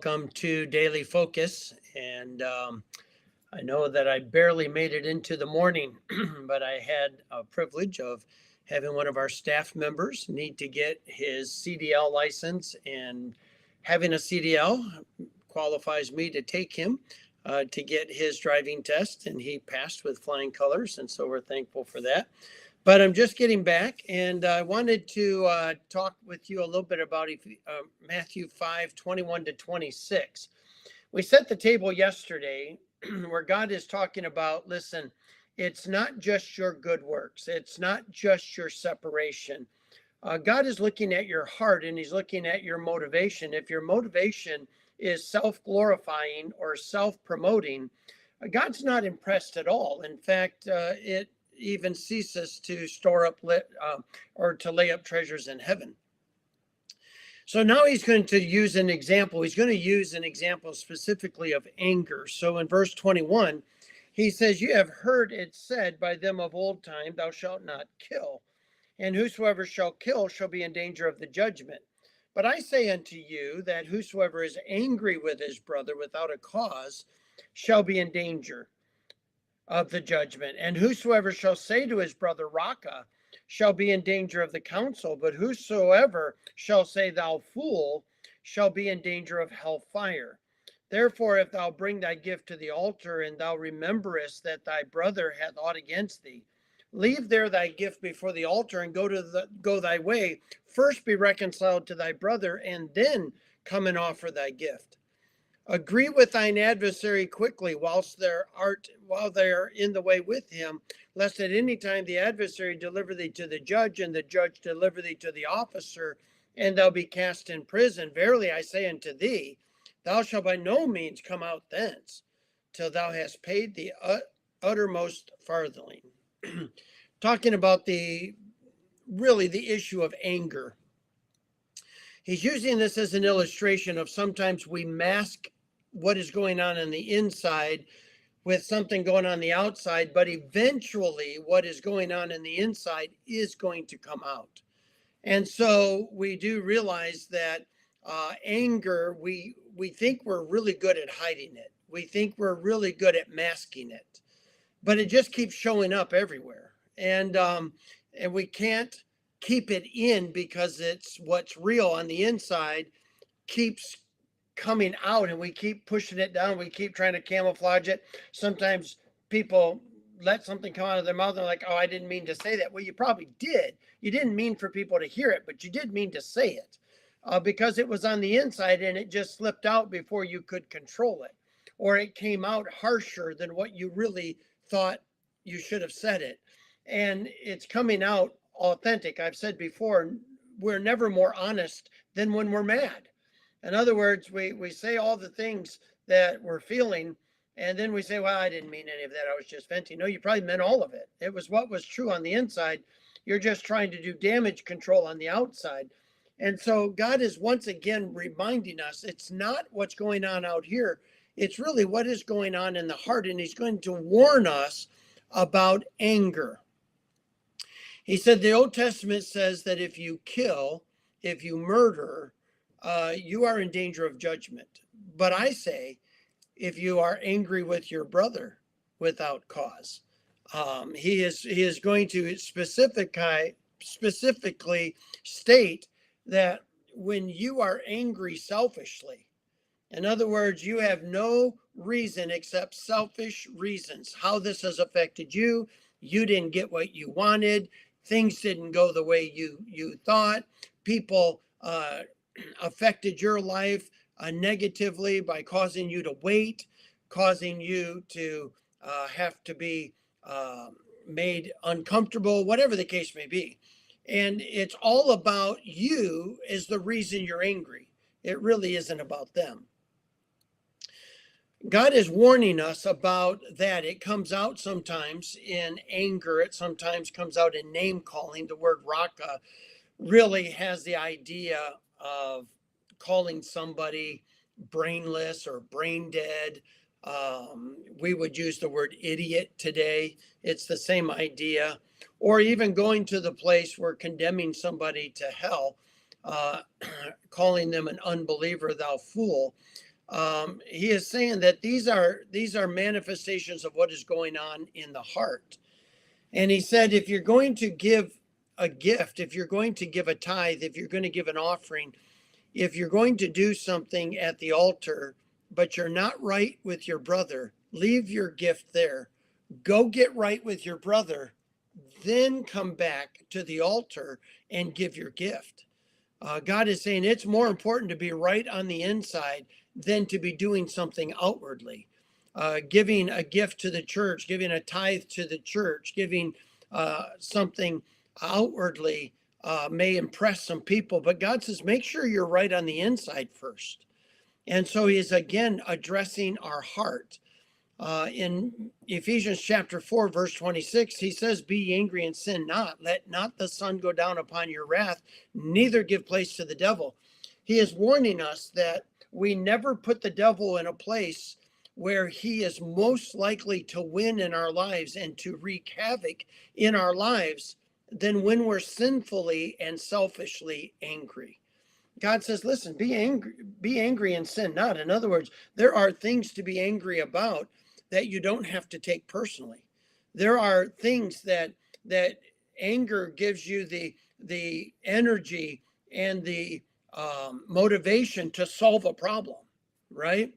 Welcome to Daily Focus. And I know that I barely made it into the morning, but I had a privilege of having one of our staff members need to get his CDL license, and having a CDL qualifies me to take him to get his driving test, and he passed with flying colors, and so we're thankful for that. But I'm just getting back, and I wanted to talk with you a little bit about Matthew 5:21 to 26. We set the table yesterday where God is talking about, listen, it's not just your good works, it's not just your separation. God is looking at your heart, and he's looking at your motivation. If your motivation is self-glorifying or self-promoting, God's not impressed at all. In fact, it even ceases to store up or to lay up treasures in heaven. So now he's going to use an example. He's going to use an example specifically of anger. So in verse 21, he says, "You have heard it said by them of old time, thou shalt not kill. And whosoever shall kill shall be in danger of the judgment. But I say unto you that whosoever is angry with his brother without a cause shall be in danger of the judgment. And whosoever shall say to his brother, Raca, shall be in danger of the council. But whosoever shall say, thou fool, shall be in danger of hell fire. Therefore, if thou bring thy gift to the altar, and thou rememberest that thy brother hath aught against thee, leave there thy gift before the altar, and go thy way. First be reconciled to thy brother, and then come and offer thy gift. Agree with thine adversary quickly while they are in the way with him, lest at any time the adversary deliver thee to the judge, and the judge deliver thee to the officer, and thou be cast in prison. Verily I say unto thee, thou shalt by no means come out thence, till thou hast paid the uttermost farthing." Talking about the issue of anger. He's using this as an illustration of sometimes we mask what is going on the inside with something going on the outside, but eventually what is going on in the inside is going to come out. And so we do realize that anger, we think we're really good at hiding it. We think we're really good at masking it, but it just keeps showing up everywhere. And we can't keep it in, because it's what's real on the inside keeps coming out, and we keep pushing it down. We keep trying to camouflage it. Sometimes people let something come out of their mouth and they're like, oh, I didn't mean to say that. Well, you probably did. You didn't mean for people to hear it, but you did mean to say it because it was on the inside, and it just slipped out before you could control it, or it came out harsher than what you really thought you should have said it. And it's coming out authentic. I've said before, we're never more honest than when we're mad. In other words, we say all the things that we're feeling, and then we say, well, I didn't mean any of that. I was just venting. No, you probably meant all of it. It was what was true on the inside. You're just trying to do damage control on the outside. And so God is once again reminding us, it's not what's going on out here. It's really what is going on in the heart. And he's going to warn us about anger. He said the Old Testament says that if you kill, if you murder, you are in danger of judgment. But I say, if you are angry with your brother without cause, he is going to specifically state that when you are angry selfishly, in other words, you have no reason except selfish reasons, how this has affected you. You didn't get what you wanted. Things didn't go the way you thought. People affected your life negatively by causing you to wait, causing you to have to be made uncomfortable, whatever the case may be. And it's all about you is the reason you're angry. It really isn't about them. God is warning us about that. It comes out sometimes in anger. It sometimes comes out in name calling. The word Raca really has the idea of calling somebody brainless or brain dead. We would use the word idiot today. It's the same idea. Or even going to the place where condemning somebody to hell, calling them an unbeliever, thou fool. he is saying that these are manifestations of what is going on in the heart. And he said, if you're going to give a gift, if you're going to give a tithe, if you're going to give an offering, if you're going to do something at the altar, but you're not right with your brother, leave your gift there. Go get right with your brother, then come back to the altar and give your gift. God is saying it's more important to be right on the inside than to be doing something outwardly. Giving a gift to the church, giving a tithe to the church, giving something outwardly may impress some people, but God says, make sure you're right on the inside first. And so he is again addressing our heart. In Ephesians chapter 4, verse 26, he says, be ye angry and sin not. Let not the sun go down upon your wrath, neither give place to the devil. He is warning us that we never put the devil in a place where he is most likely to win in our lives and to wreak havoc in our lives than when we're sinfully and selfishly angry. God says, listen, be angry and sin not. In other words, there are things to be angry about that you don't have to take personally. There are things that anger gives you the energy and the motivation to solve a problem, right?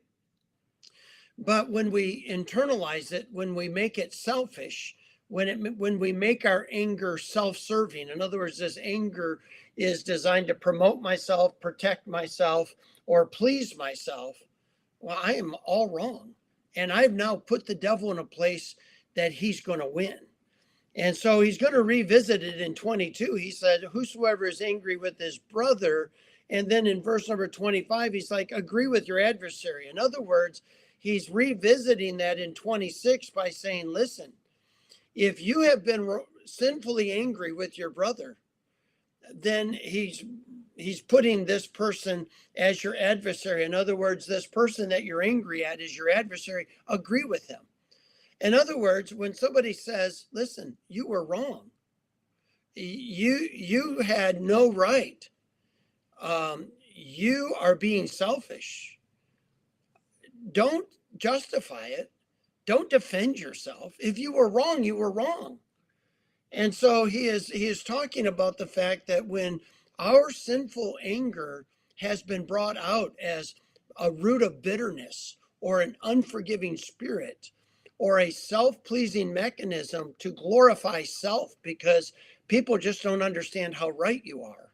But when we internalize it, when we make it selfish, when we make our anger self-serving, in other words, this anger is designed to promote myself, protect myself, or please myself, well, I am all wrong. And I've now put the devil in a place that he's going to win. And so he's going to revisit it in 22. He said, whosoever is angry with his brother. And then in verse number 25, he's like, agree with your adversary. In other words, he's revisiting that in 26 by saying, listen, if you have been sinfully angry with your brother, then he's putting this person as your adversary. In other words, this person that you're angry at is your adversary. Agree with him. In other words, when somebody says, listen, you were wrong. You had no right. You are being selfish. Don't justify it. Don't defend yourself. If you were wrong, you were wrong. And so he is talking about the fact that when our sinful anger has been brought out as a root of bitterness or an unforgiving spirit or a self-pleasing mechanism to glorify self because people just don't understand how right you are.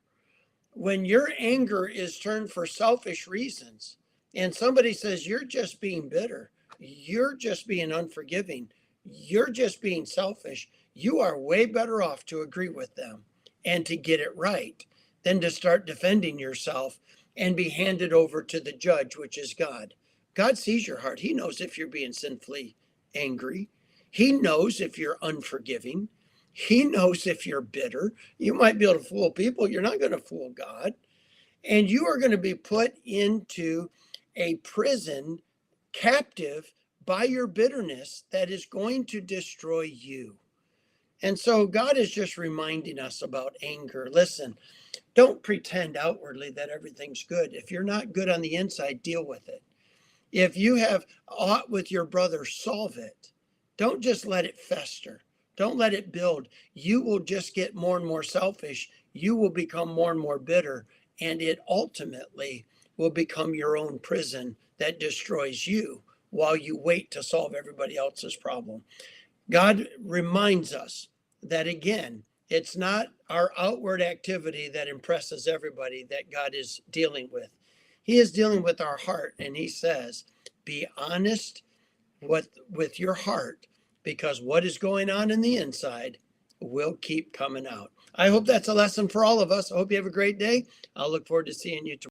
When your anger is turned for selfish reasons and somebody says, you're just being bitter, you're just being unforgiving, you're just being selfish, you are way better off to agree with them and to get it right than to start defending yourself and be handed over to the judge, which is God. God sees your heart. He knows if you're being sinfully angry. He knows if you're unforgiving. He knows if you're bitter. You might be able to fool people. You're not going to fool God. And you are going to be put into a prison captive by your bitterness that is going to destroy you. And so God is just reminding us about anger. Listen, don't pretend outwardly that everything's good. If you're not good on the inside, deal with it. If you have aught with your brother, solve it. Don't just let it fester. Don't let it build. You will just get more and more selfish. You will become more and more bitter, and it ultimately will become your own prison that destroys you while you wait to solve everybody else's problem. God reminds us that, again, it's not our outward activity that impresses everybody that God is dealing with. He is dealing with our heart, and he says, be honest with your heart, because what is going on in the inside will keep coming out. I hope that's a lesson for all of us. I hope you have a great day. I'll look forward to seeing you tomorrow.